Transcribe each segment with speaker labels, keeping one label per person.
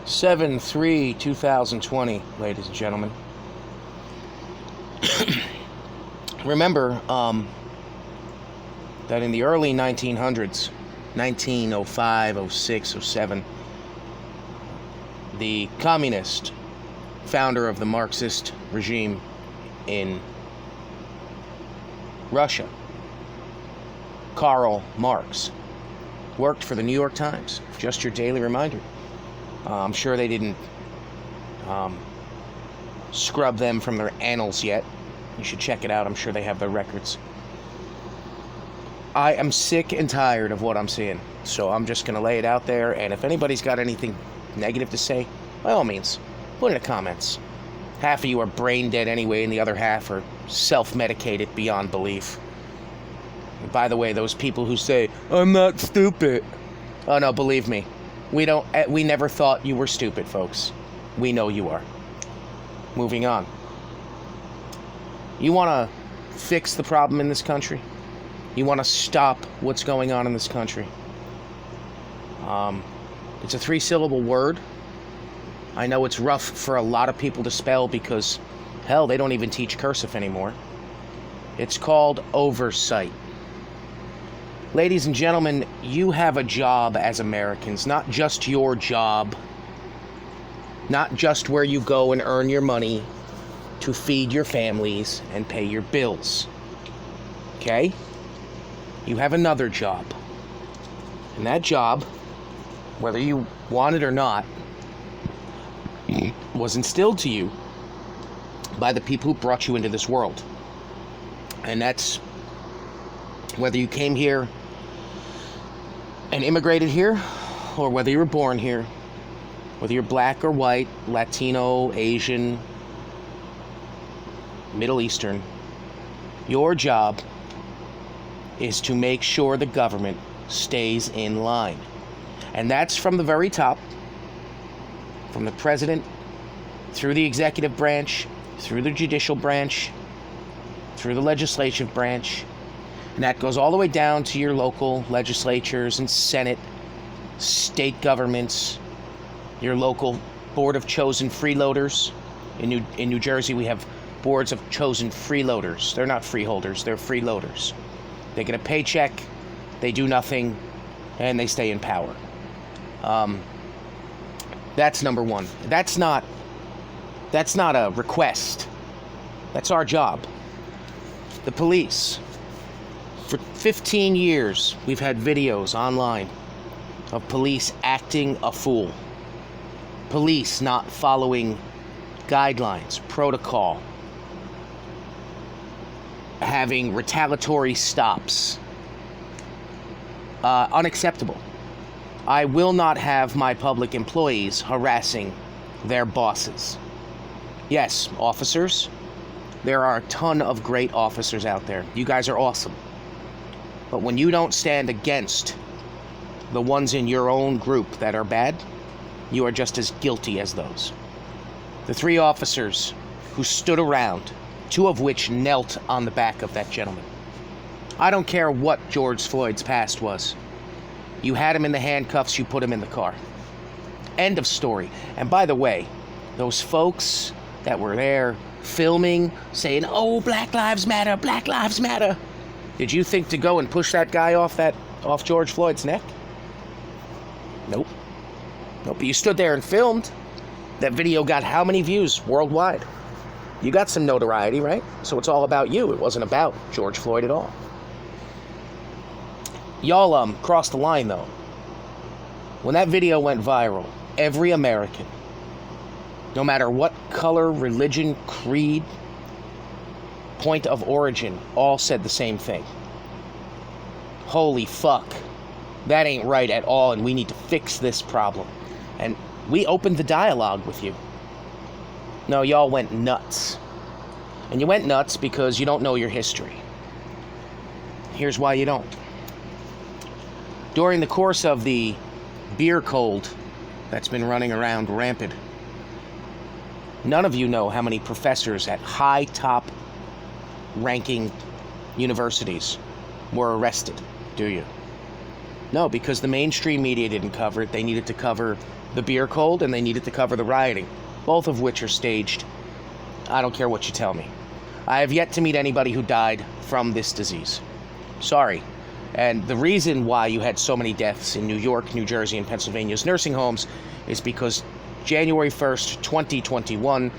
Speaker 1: 7/3/2020, ladies and gentlemen. Remember that in the early 1900s, 1905, 06, 07, the communist founder of the Marxist regime in Russia, Karl Marx, worked for the New York Times. Just your daily reminder. I'm sure they didn't scrub them from their annals yet. You should check it out. I'm sure they have their records. I am sick and tired of what I'm seeing, so I'm just going to lay it out there, and if anybody's got anything negative to say, by all means, put it in the comments. Half of you are brain dead anyway, and the other half are self-medicated beyond belief. And by the way, those people who say, I'm not stupid. Oh no, believe me. We never thought you were stupid, folks. We know you are. Moving on. You want to fix the problem in this country? You want to stop what's going on in this country? It's a 3-syllable word. I know it's rough for a lot of people to spell because, hell, they don't even teach cursive anymore. It's called Oversight. Ladies and gentlemen, you have a job as Americans, not just your job, not just where you go and earn your money to feed your families and pay your bills. Okay? You have another job. And that job, whether you want it or not, was instilled to you by the people who brought you into this world. And that's whether you came here and immigrated here, or whether you were born here, whether you're black or white, Latino, Asian, Middle Eastern, your job is to make sure the government stays in line. And that's from the very top, from the president, through the executive branch, through the judicial branch, through the legislative branch, and that goes all the way down to your local legislatures and Senate, state governments, your local board of chosen freeloaders. In New Jersey, we have boards of chosen freeloaders. They're not freeholders, they're freeloaders. They get a paycheck, they do nothing, and they stay in power. That's number one. That's not a request. That's our job. The police. For 15 years, we've had videos online of police acting a fool. Police not following guidelines, protocol, having retaliatory stops. Unacceptable. I will not have my public employees harassing their bosses. Yes, officers, there are a ton of great officers out there. You guys are awesome. But when you don't stand against the ones in your own group that are bad, you are just as guilty as those. The 3 officers who stood around, 2 of which knelt on the back of that gentleman. I don't care what George Floyd's past was. You had him in the handcuffs, you put him in the car. End of story. And by the way, those folks that were there filming, saying, oh, Black Lives Matter, Black Lives Matter. Did you think to go and push that guy off George Floyd's neck? Nope. But you stood there and filmed. That video got how many views worldwide? You got some notoriety, right? So it's all about you. It wasn't about George Floyd at all. Y'all crossed the line, though. When that video went viral, every American, no matter what color, religion, creed, point of origin, all said the same thing. Holy fuck. That ain't right at all, and we need to fix this problem. And we opened the dialogue with you. No, y'all went nuts. And you went nuts because you don't know your history. Here's why you don't. During the course of the beer cold that's been running around rampant, none of you know how many professors at high top ranking universities were arrested, do you? No, because the mainstream media didn't cover it. They needed to cover the beer cold, and they needed to cover the rioting, both of which are staged. I don't care what you tell me. I have yet to meet anybody who died from this disease. Sorry. And the reason why you had so many deaths in New York, New Jersey, and Pennsylvania's nursing homes is because January 1st, 2021,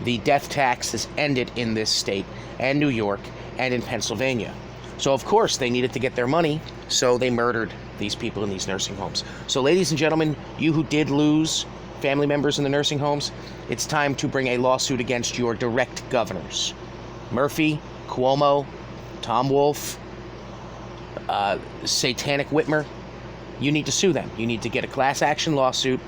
Speaker 1: the death tax is ended in this state and New York and in Pennsylvania. So, of course, they needed to get their money, so they murdered these people in these nursing homes. So, ladies and gentlemen, you who did lose family members in the nursing homes, it's time to bring a lawsuit against your direct governors. Murphy, Cuomo, Tom Wolf, Satanic Whitmer. You need to sue them. You need to get a class action lawsuit,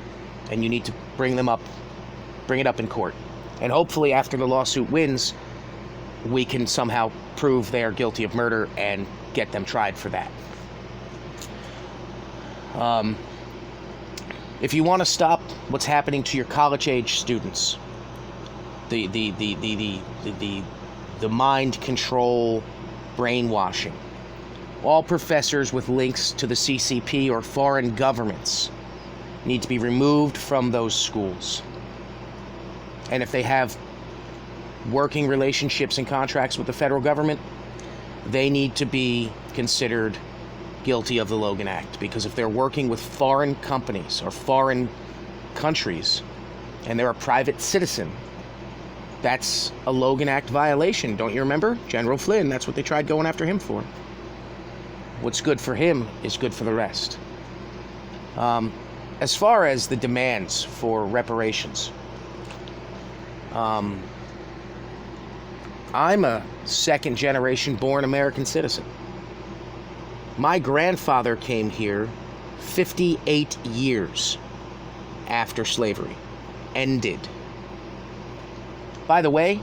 Speaker 1: and you need to bring it up in court. And hopefully after the lawsuit wins, we can somehow prove they are guilty of murder and get them tried for that. If you want to stop what's happening to your college-age students, the mind control, brainwashing, all professors with links to the CCP or foreign governments need to be removed from those schools. And if they have working relationships and contracts with the federal government, they need to be considered guilty of the Logan Act, because if they're working with foreign companies or foreign countries and they're a private citizen, that's a Logan Act violation. Don't you remember? General Flynn, that's what they tried going after him for. What's good for him is good for the rest. As far as the demands for reparations, I'm a second-generation born American citizen. My grandfather came here 58 years after slavery ended. By the way,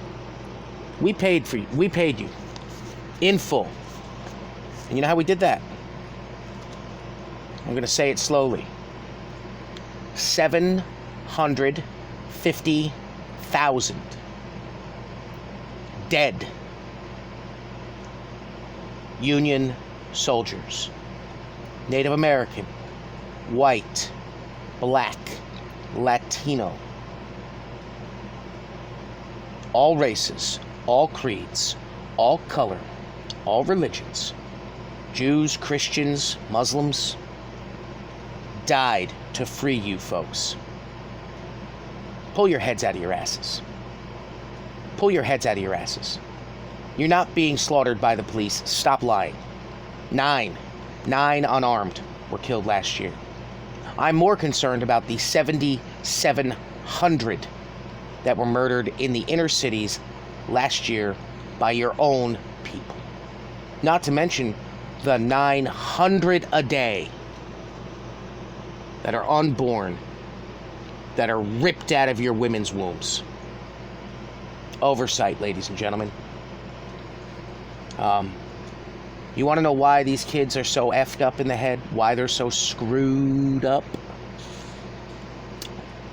Speaker 1: we paid you in full. And you know how we did that? I'm going to say it slowly. 750,000 dead Union soldiers, Native American, white, black, Latino, all races, all creeds, all color, all religions, Jews, Christians, Muslims, died to free you folks. Pull your heads out of your asses. Pull your heads out of your asses. You're not being slaughtered by the police. Stop lying. 9 unarmed were killed last year. I'm more concerned about the 7,700 that were murdered in the inner cities last year by your own people. Not to mention the 900 a day that are unborn, that are ripped out of your women's wombs. Oversight, ladies and gentlemen. You want to know why these kids are so effed up in the head? Why they're so screwed up?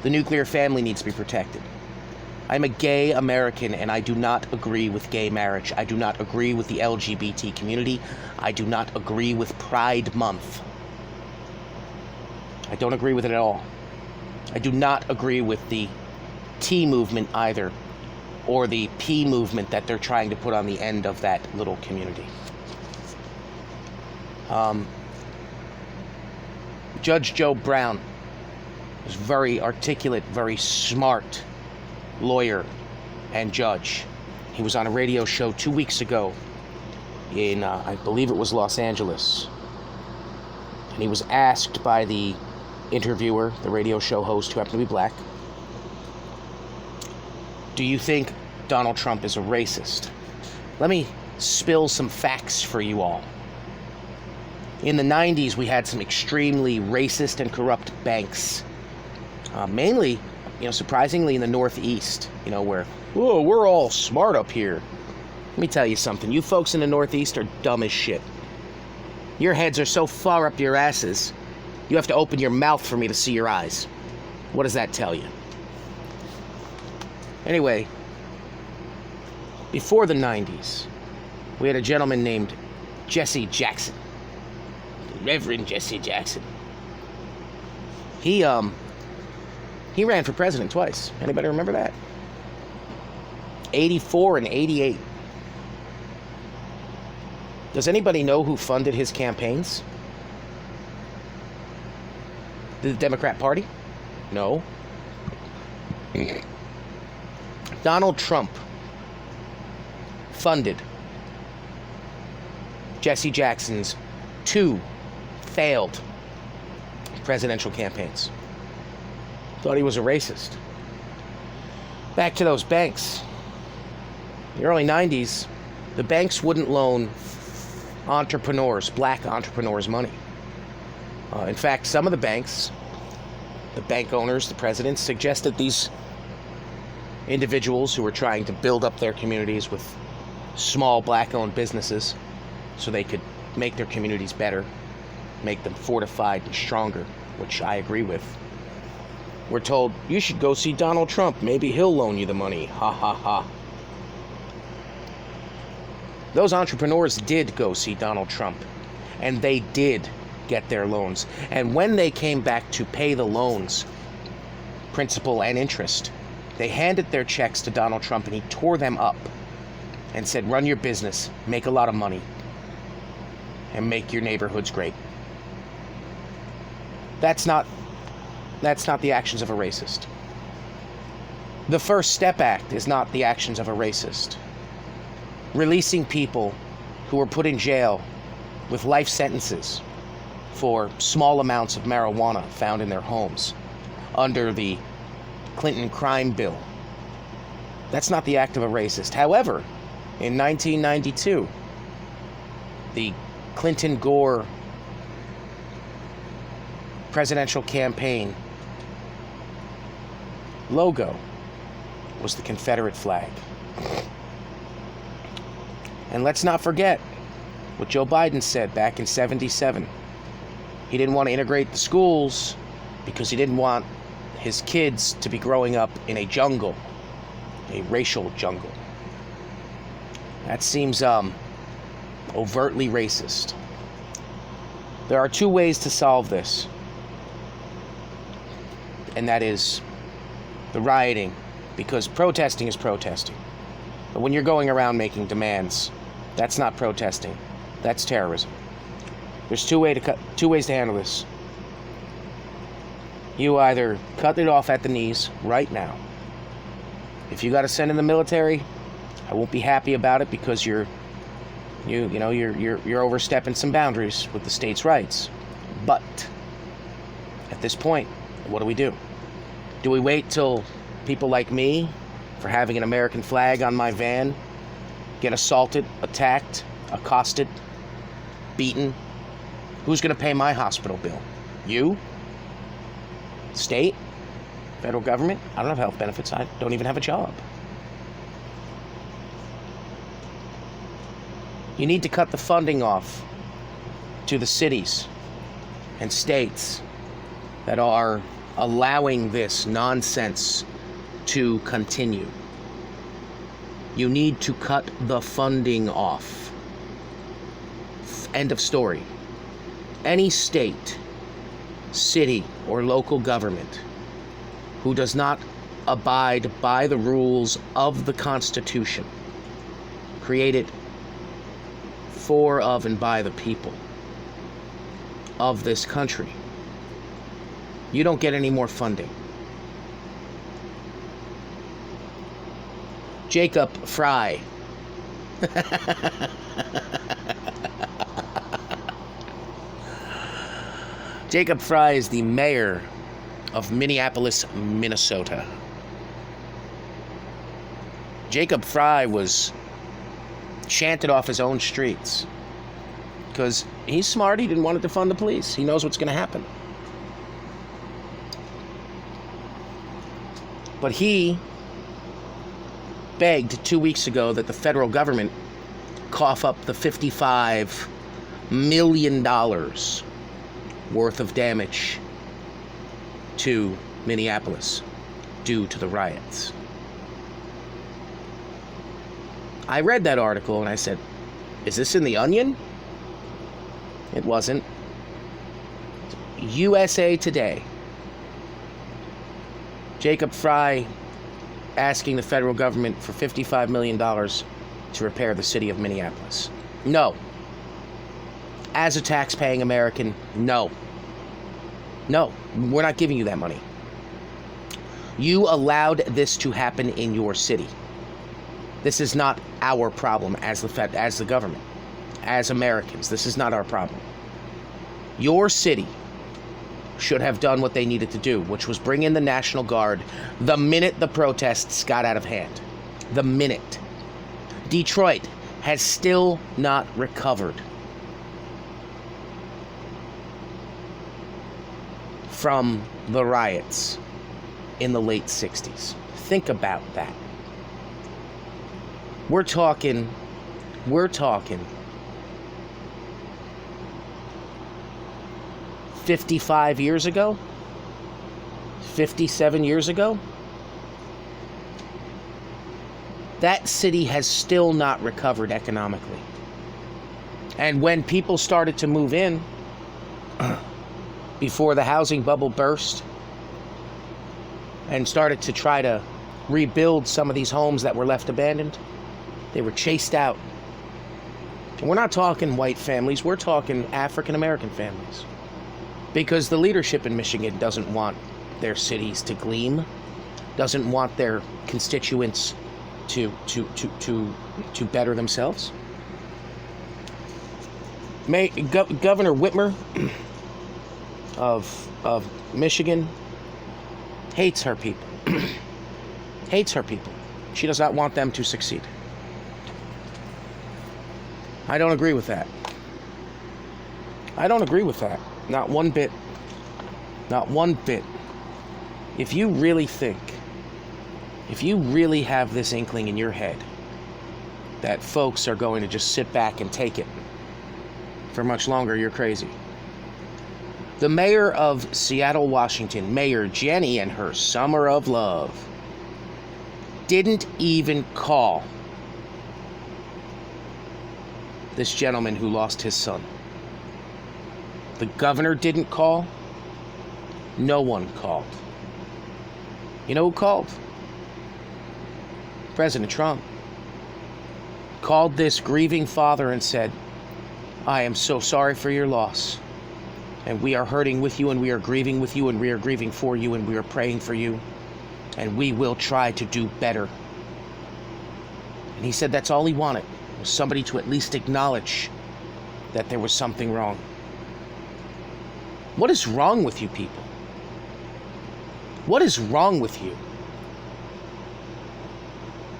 Speaker 1: The nuclear family needs to be protected. I'm a gay American, and I do not agree with gay marriage. I do not agree with the LGBT community. I do not agree with Pride Month. I don't agree with it at all. I do not agree with the T movement either, or the P movement that they're trying to put on the end of that little community. Judge Joe Brown is very articulate, very smart lawyer and judge. He was on a radio show 2 weeks ago in, I believe it was Los Angeles. And he was asked by the interviewer, the radio show host, who happened to be black, do you think Donald Trump is a racist? Let me spill some facts for you all. In the 90s, we had some extremely racist and corrupt banks. Mainly, surprisingly in the Northeast, where, whoa, we're all smart up here. Let me tell you something. You folks in the Northeast are dumb as shit. Your heads are so far up your asses, you have to open your mouth for me to see your eyes. What does that tell you? Anyway, before the 90s, we had a gentleman named Jesse Jackson. Reverend Jesse Jackson. He ran for president twice. Anybody remember that? 84 and 88. Does anybody know who funded his campaigns? The Democrat Party? No. Donald Trump funded Jesse Jackson's 2 failed presidential campaigns. Thought he was a racist. Back to those banks. In the early 90s, the banks wouldn't loan entrepreneurs, black entrepreneurs, money. In fact, some of the banks, the bank owners, the presidents, suggested these individuals who were trying to build up their communities with small black-owned businesses so they could make their communities better, make them fortified and stronger, which I agree with. We're told, you should go see Donald Trump. Maybe he'll loan you the money. Ha ha ha. Those entrepreneurs did go see Donald Trump, and they did get their loans. And when they came back to pay the loans, principal and interest, they handed their checks to Donald Trump, and he tore them up and said, run your business, make a lot of money, and make your neighborhoods great. That's not the actions of a racist. The First Step Act is not the actions of a racist. Releasing people who were put in jail with life sentences for small amounts of marijuana found in their homes under the Clinton crime bill. That's not the act of a racist. However, in 1992, the Clinton-Gore presidential campaign logo was the Confederate flag. And let's not forget what Joe Biden said back in '77. He didn't want to integrate the schools because he didn't want his kids to be growing up in a jungle, a racial jungle. That seems overtly racist. There are 2 ways to solve this, and that is the rioting, because protesting is protesting. But when you're going around making demands, that's not protesting, that's terrorism. There's 2 ways to handle this. You either cut it off at the knees right now. If you got to send in the military, I won't be happy about it because you're overstepping some boundaries with the state's rights. But at this point, what do? Do we wait till people like me, for having an American flag on my van, get assaulted, attacked, accosted, beaten? Who's going to pay my hospital bill? You? State? Federal government? I don't have health benefits. I don't even have a job. You need to cut the funding off to the cities and states that are allowing this nonsense to continue. You need to cut the funding off. End of story. Any state, city, or local government who does not abide by the rules of the Constitution, created for, of, and by the people of this country, you don't get any more funding. Jacob Fry. Jacob Fry is the mayor of Minneapolis, Minnesota. Jacob Fry was chanted off his own streets because he's smart. He didn't want to defund the police. He knows what's going to happen. But he begged 2 weeks ago that the federal government cough up the $55 million worth of damage to Minneapolis due to the riots. I read that article and I said, is this in The Onion? It wasn't. USA Today. Jacob Fry asking the federal government for $55 million to repair the city of Minneapolis. No. As a tax-paying American, no. No, we're not giving you that money. You allowed this to happen in your city. This is not our problem as the government, as Americans. This is not our problem. Your city should have done what they needed to do, which was bring in the National Guard the minute the protests got out of hand. The minute. Detroit has still not recovered from the riots in the late 60s. Think about that. We're talking 55 years ago, 57 years ago. That city has still not recovered economically. And when people started to move in, before the housing bubble burst, and started to try to rebuild some of these homes that were left abandoned, they were chased out. And we're not talking white families, we're talking African American families. Because the leadership in Michigan doesn't want their cities to gleam, doesn't want their constituents to better themselves. Governor Whitmer of Michigan hates her people. Hates her people. She does not want them to succeed. I don't agree with that. I don't agree with that. Not one bit. Not one bit. If you really think, if you really have this inkling in your head that folks are going to just sit back and take it for much longer, you're crazy. The mayor of Seattle, Washington, Mayor Jenny and her summer of love, didn't even call this gentleman who lost his son. The governor didn't call. No one called. You know who called? President Trump. Called this grieving father and said, I am so sorry for your loss. And we are hurting with you, and we are grieving with you, and we are grieving for you, and we are praying for you. And we will try to do better. And he said that's all he wanted, was somebody to at least acknowledge that there was something wrong. What is wrong with you people? What is wrong with you?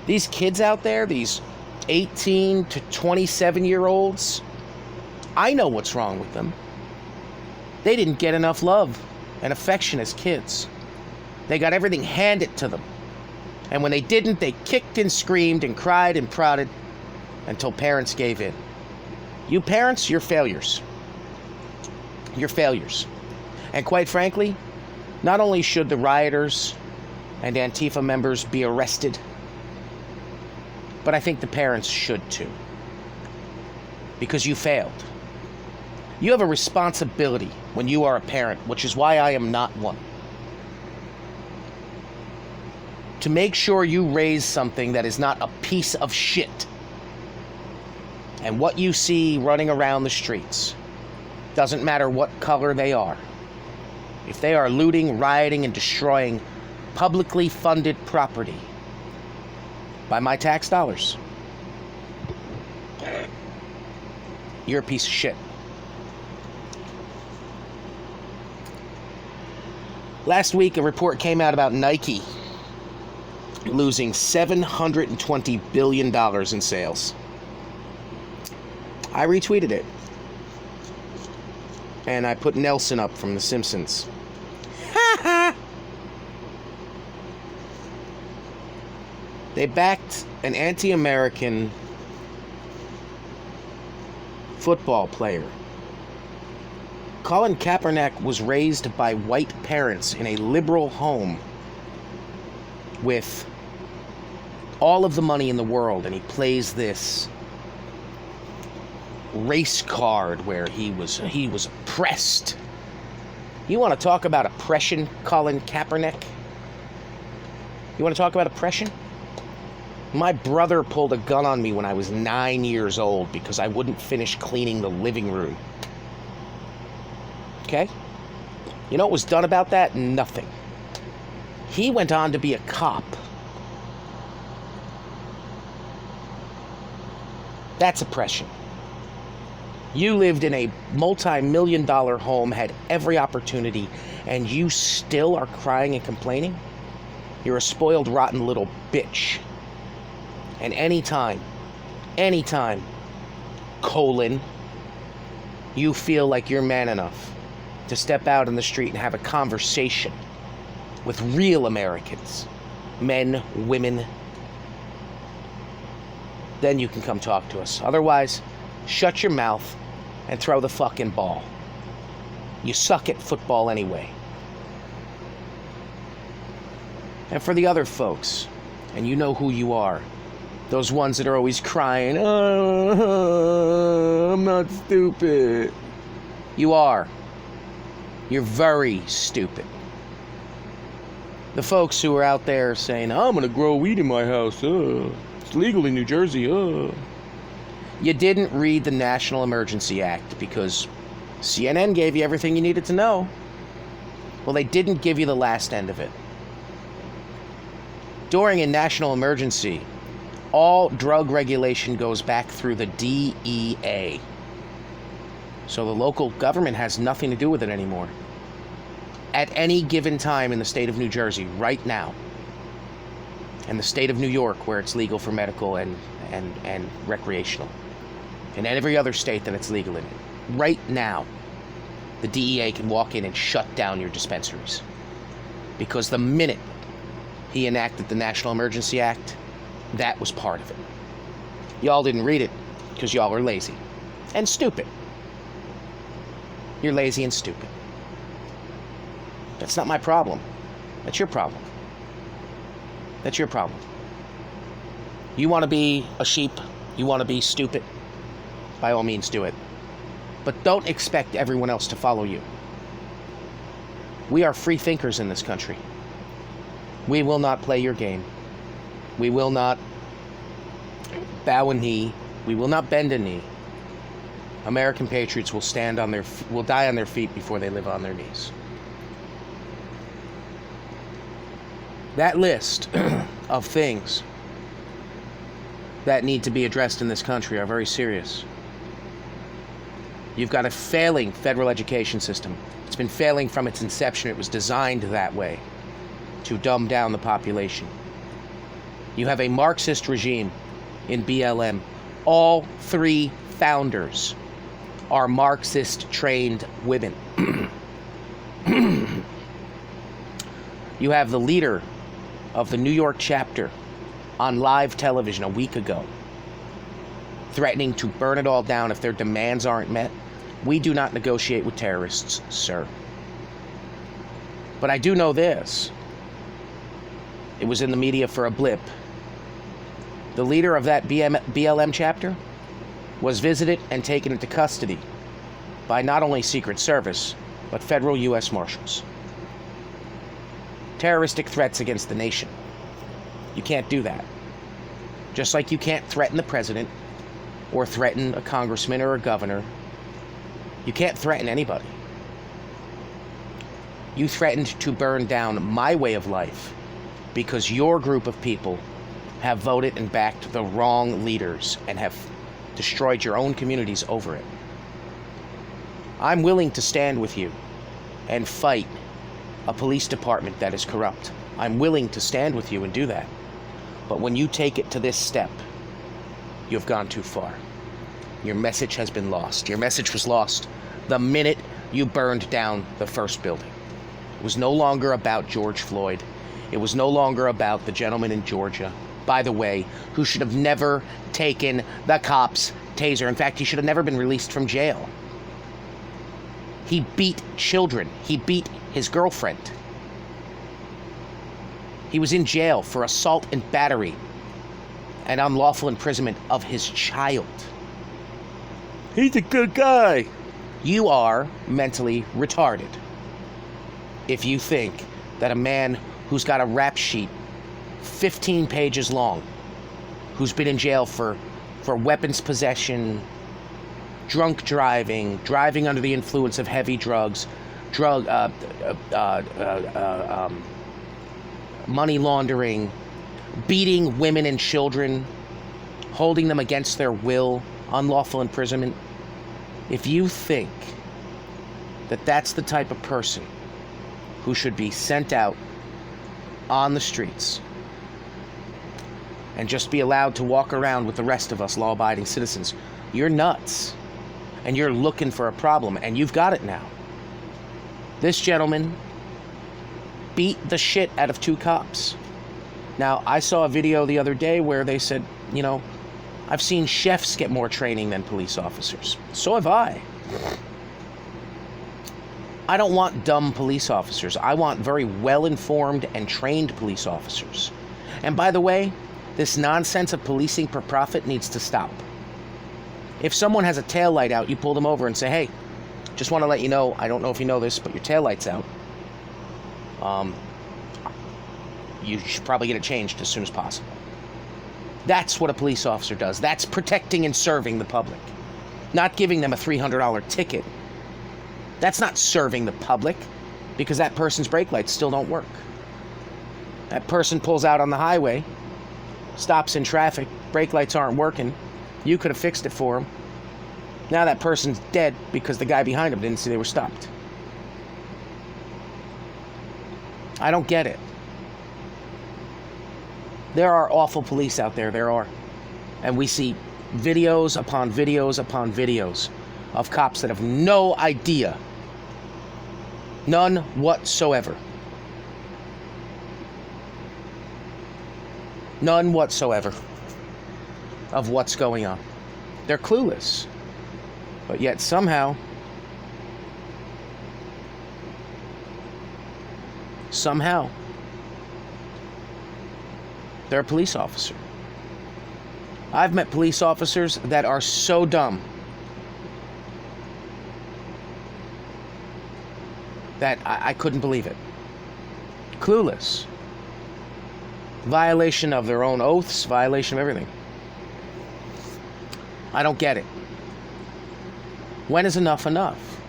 Speaker 1: These kids out there, these 18 to 27-year-olds, I know what's wrong with them. They didn't get enough love and affection as kids. They got everything handed to them. And when they didn't, they kicked and screamed and cried and prodded until parents gave in. You parents, you're failures. You're failures. And quite frankly, not only should the rioters and Antifa members be arrested, but I think the parents should too. Because you failed. You have a responsibility when you are a parent, which is why I am not one, to make sure you raise something that is not a piece of shit. And what you see running around the streets, doesn't matter what color they are, if they are looting, rioting, and destroying publicly funded property by my tax dollars, you're a piece of shit. Last week, a report came out about Nike losing $720 billion in sales. I retweeted it. And I put Nelson up from The Simpsons. They backed an anti-American football player. Colin Kaepernick was raised by white parents in a liberal home with all of the money in the world, and he plays this race card where he was oppressed You want to talk about oppression, Colin Kaepernick? You want to talk about oppression? My brother pulled a gun on me when I was 9 years old because I wouldn't finish cleaning the living room. Okay? You know what was done about that? Nothing. He went on to be a cop. That's oppression. You lived in a multi-million-dollar home, had every opportunity, and you still are crying and complaining? You're a spoiled, rotten little bitch. And anytime, you feel like you're man enough to step out in the street and have a conversation with real Americans, men, women, then you can come talk to us. Otherwise, shut your mouth and throw the fucking ball. You suck at football anyway. And for the other folks, and you know who you are, those ones that are always crying, oh, I'm not stupid. You are. You're very stupid. The folks who are out there saying, I'm going to grow weed in my house. It's legal in New Jersey. You didn't read the National Emergency Act because CNN gave you everything you needed to know. Well, they didn't give you the last end of it. During a national emergency, all drug regulation goes back through the DEA. So the local government has nothing to do with it anymore. At any given time in the state of New Jersey, right now, and the state of New York, where it's legal for medical and recreational, and every other state that it's legal in, right now, the DEA can walk in and shut down your dispensaries. Because the minute he enacted the National Emergency Act, that was part of it. Y'all didn't read it because y'all are lazy and stupid. You're lazy and stupid. That's not my problem. That's your problem. That's your problem. You want to be a sheep, you want to be stupid, by all means do it. But don't expect everyone else to follow you. We are free thinkers in this country. We will not play your game. We will not bow a knee. We will not bend a knee. American patriots will will die on their feet before they live on their knees. That list of things that need to be addressed in this country are very serious. You've got a failing federal education system. It's been failing from its inception. It was designed that way, to dumb down the population. You have a Marxist regime in BLM. All three founders are Marxist-trained women. You have the leader of the New York chapter on live television a week ago, threatening to burn it all down if their demands aren't met. We do not negotiate with terrorists, sir. But I do know this. It was in the media for a blip. The leader of that BLM chapter was visited and taken into custody by not only Secret Service, but federal U.S. Marshals. Terroristic threats against the nation. You can't do that. Just like you can't threaten the president or threaten a congressman or a governor. You can't threaten anybody. You threatened to burn down my way of life because your group of people have voted and backed the wrong leaders and have destroyed your own communities over it. I'm willing to stand with you and fight a police department that is corrupt. I'm willing to stand with you and do that. But when you take it to this step, you've gone too far. Your message has been lost. Your message was lost the minute you burned down the first building. It was no longer about George Floyd. It was no longer about the gentleman in Georgia, by the way, who should have never taken the cop's taser. In fact, he should have never been released from jail. He beat children. He beat his girlfriend. He was in jail for assault and battery and unlawful imprisonment of his child. He's a good guy. You are mentally retarded. if you think that a man who's got a rap sheet 15 pages long, who's been in jail for weapons possession, drunk driving, driving under the influence of heavy drugs, money laundering, beating women and children, holding them against their will, unlawful imprisonment, if you think that that's the type of person who should be sent out on the streets and just be allowed to walk around with the rest of us law-abiding citizens, you're nuts. And you're looking for a problem, and you've got it now. This gentleman beat the shit out of 2 cops. Now, I saw a video the other day where they said, you know, I've seen chefs get more training than police officers. So have I. I don't want dumb police officers. I want very well-informed and trained police officers. And by the way, this nonsense of policing for profit needs to stop. If someone has a taillight out, you pull them over and say, hey, just want to let you know, I don't know if you know this, but your taillight's out. You should probably get it changed as soon as possible. That's what a police officer does. That's protecting and serving the public. Not giving them a $300 ticket. That's not serving the public, because that person's brake lights still don't work. That person pulls out on the highway, stops in traffic, brake lights aren't working. You could have fixed it for him. Now that person's dead because the guy behind him didn't see they were stopped. I don't get it. There are awful police out there. There are. And we see videos upon videos upon videos of cops that have no idea. None whatsoever. None whatsoever of what's going on. They're clueless. But yet somehow they're a police officer. I've met police officers that are so dumb that I couldn't believe it. Clueless. Violation of their own oaths, violation of everything. I don't get it. When is enough enough?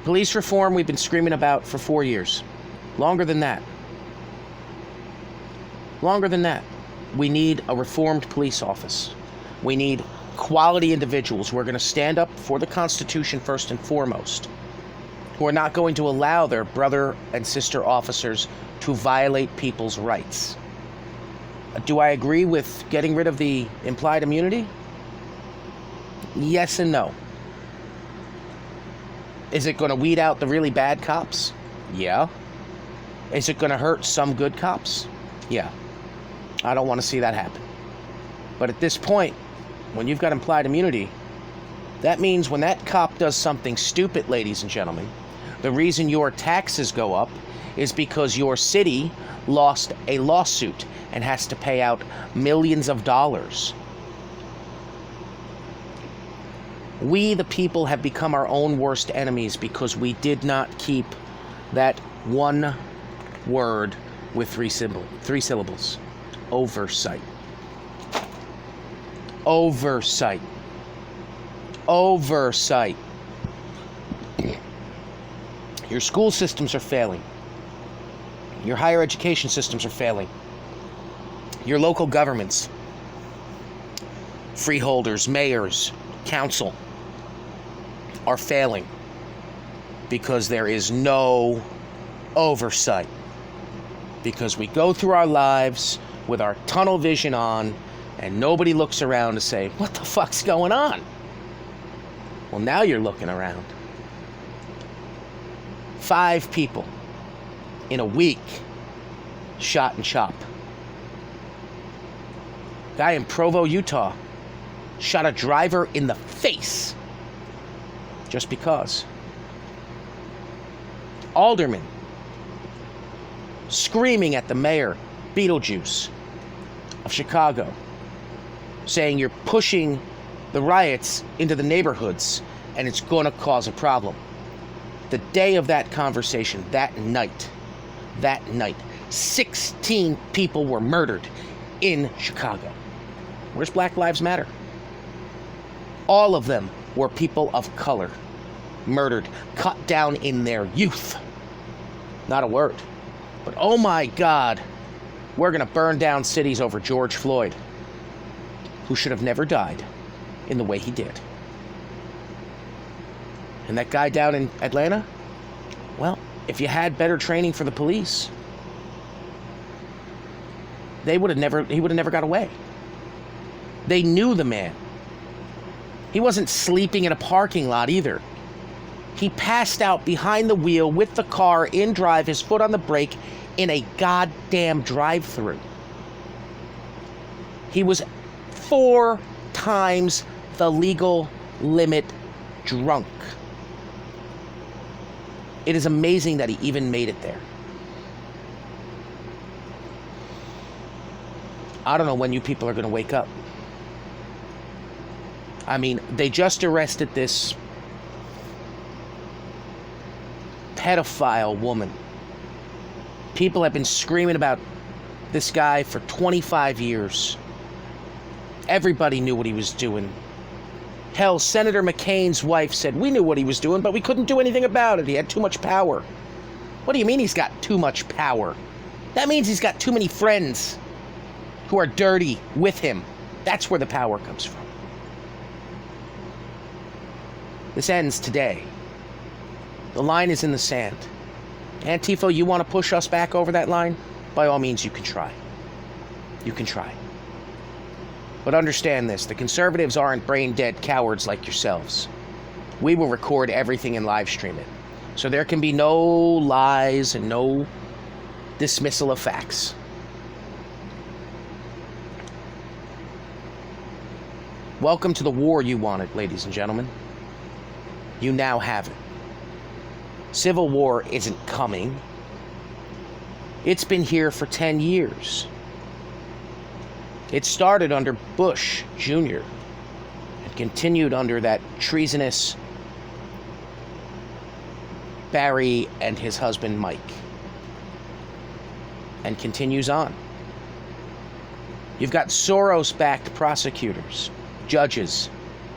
Speaker 1: Police reform we've been screaming about for 4 years. Longer than that. Longer than that. We need a reformed police office. We need quality individuals who are going to stand up for the Constitution first and foremost, who are not going to allow their brother and sister officers to violate people's rights. Do I agree with getting rid of the implied immunity? Yes and no. Is it going to weed out the really bad cops? Yeah. Is it going to hurt some good cops? Yeah. I don't want to see that happen. But at this point, when you've got implied immunity, that means when that cop does something stupid, ladies and gentlemen, the reason your taxes go up is because your city lost a lawsuit and has to pay out millions of dollars. We, the people, have become our own worst enemies because we did not keep that one word with three syllables. Oversight. Oversight. Oversight. Your school systems are failing. Your higher education systems are failing. Your local governments, freeholders, mayors, council, are failing because there is no oversight. Because we go through our lives with our tunnel vision on and nobody looks around to say, what the fuck's going on? Well, now you're looking around. 5 people in a week shot and chopped. Guy in Provo, Utah shot a driver in the face just because. Alderman screaming at the mayor, Beetlejuice, of Chicago, saying you're pushing the riots into the neighborhoods and it's going to cause a problem. The day of that conversation, that night, 16 people were murdered in Chicago. Where's Black Lives Matter? All of them were people of color, murdered, cut down in their youth. Not a word. But oh my God, we're going to burn down cities over George Floyd, who should have never died in the way he did. And that guy down in Atlanta, well, if you had better training for the police, he would have never got away. They knew the man. He wasn't sleeping in a parking lot either. He passed out behind the wheel with the car in drive, his foot on the brake, in a goddamn drive-through. He was 4 times the legal limit drunk. It is amazing that he even made it there. I don't know when you people are going to wake up. I mean, they just arrested this pedophile woman. People have been screaming about this guy for 25 years. Everybody knew what he was doing. Hell, Senator McCain's wife said, we knew what he was doing, but we couldn't do anything about it. He had too much power. What do you mean he's got too much power? That means he's got too many friends who are dirty with him. That's where the power comes from. This ends today. The line is in the sand. Antifa, you want to push us back over that line? By all means, you can try. You can try. But understand this, the conservatives aren't brain-dead cowards like yourselves. We will record everything and live stream it. So there can be no lies and no dismissal of facts. Welcome to the war you wanted, ladies and gentlemen. You now have it. Civil war isn't coming. It's been here for 10 years. It started under Bush Jr. and continued under that treasonous Barry and his husband Mike. And continues on. You've got Soros-backed prosecutors, judges,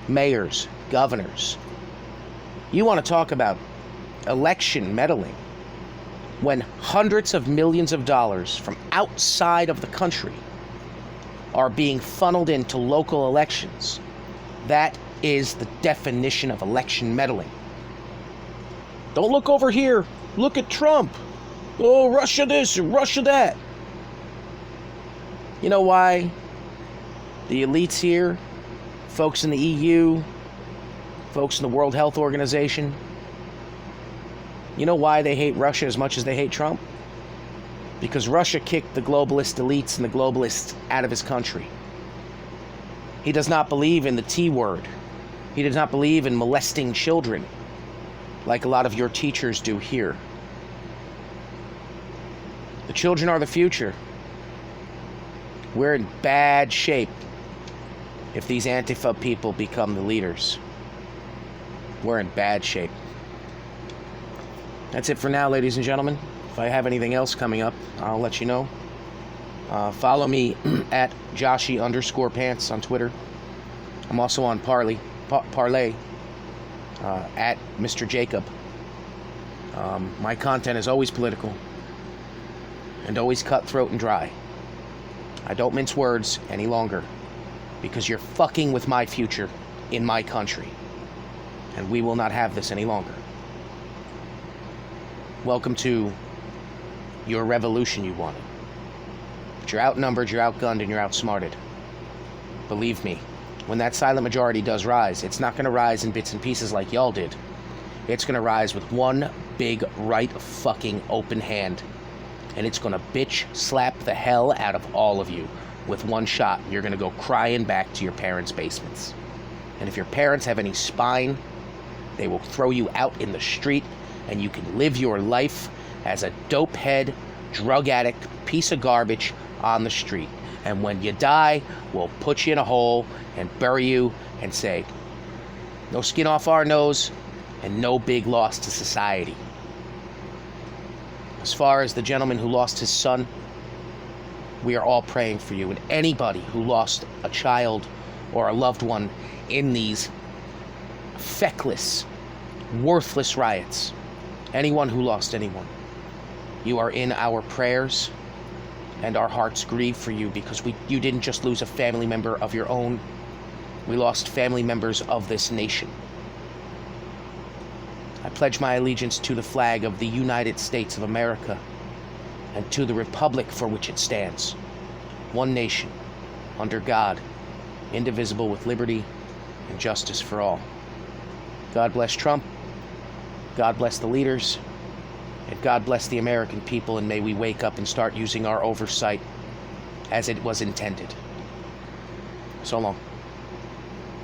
Speaker 1: mayors, governors. You want to talk about election meddling when hundreds of millions of dollars from outside of the country are being funneled into local elections. That is the definition of election meddling. Don't look over here. Look at Trump. Oh, Russia this and Russia that. You know why the elites here, folks in the EU, folks in the World Health Organization, you know why they hate Russia as much as they hate Trump? Because Russia kicked the globalist elites and the globalists out of his country. He does not believe in the T word. He does not believe in molesting children like a lot of your teachers do here. The children are the future. We're in bad shape if these Antifa people become the leaders. We're in bad shape. That's it for now, ladies and gentlemen. If I have anything else coming up, I'll let you know. Follow me at Joshy_pants on Twitter. I'm also on Parley at Mr. Jacob. My content is always political and always cutthroat and dry. I don't mince words any longer because you're fucking with my future in my country, and we will not have this any longer. Welcome to your revolution you wanted. But you're outnumbered, you're outgunned, and you're outsmarted. Believe me, when that silent majority does rise, it's not going to rise in bits and pieces like y'all did. It's going to rise with one big right fucking open hand. And it's going to bitch slap the hell out of all of you with one shot. You're going to go crying back to your parents' basements. And if your parents have any spine, they will throw you out in the street and you can live your life as a dopehead, drug addict, piece of garbage on the street. And when you die, we'll put you in a hole and bury you and say, no skin off our nose, and no big loss to society. As far as the gentleman who lost his son, we are all praying for you, and anybody who lost a child or a loved one in these feckless, worthless riots, anyone who lost anyone, you are in our prayers, and our hearts grieve for you, because you didn't just lose a family member of your own, we lost family members of this nation. I pledge my allegiance to the flag of the United States of America and to the republic for which it stands, one nation, under God, indivisible, with liberty and justice for all. God bless Trump, God bless the leaders, and God bless the American people, and may we wake up and start using our oversight as it was intended. So long.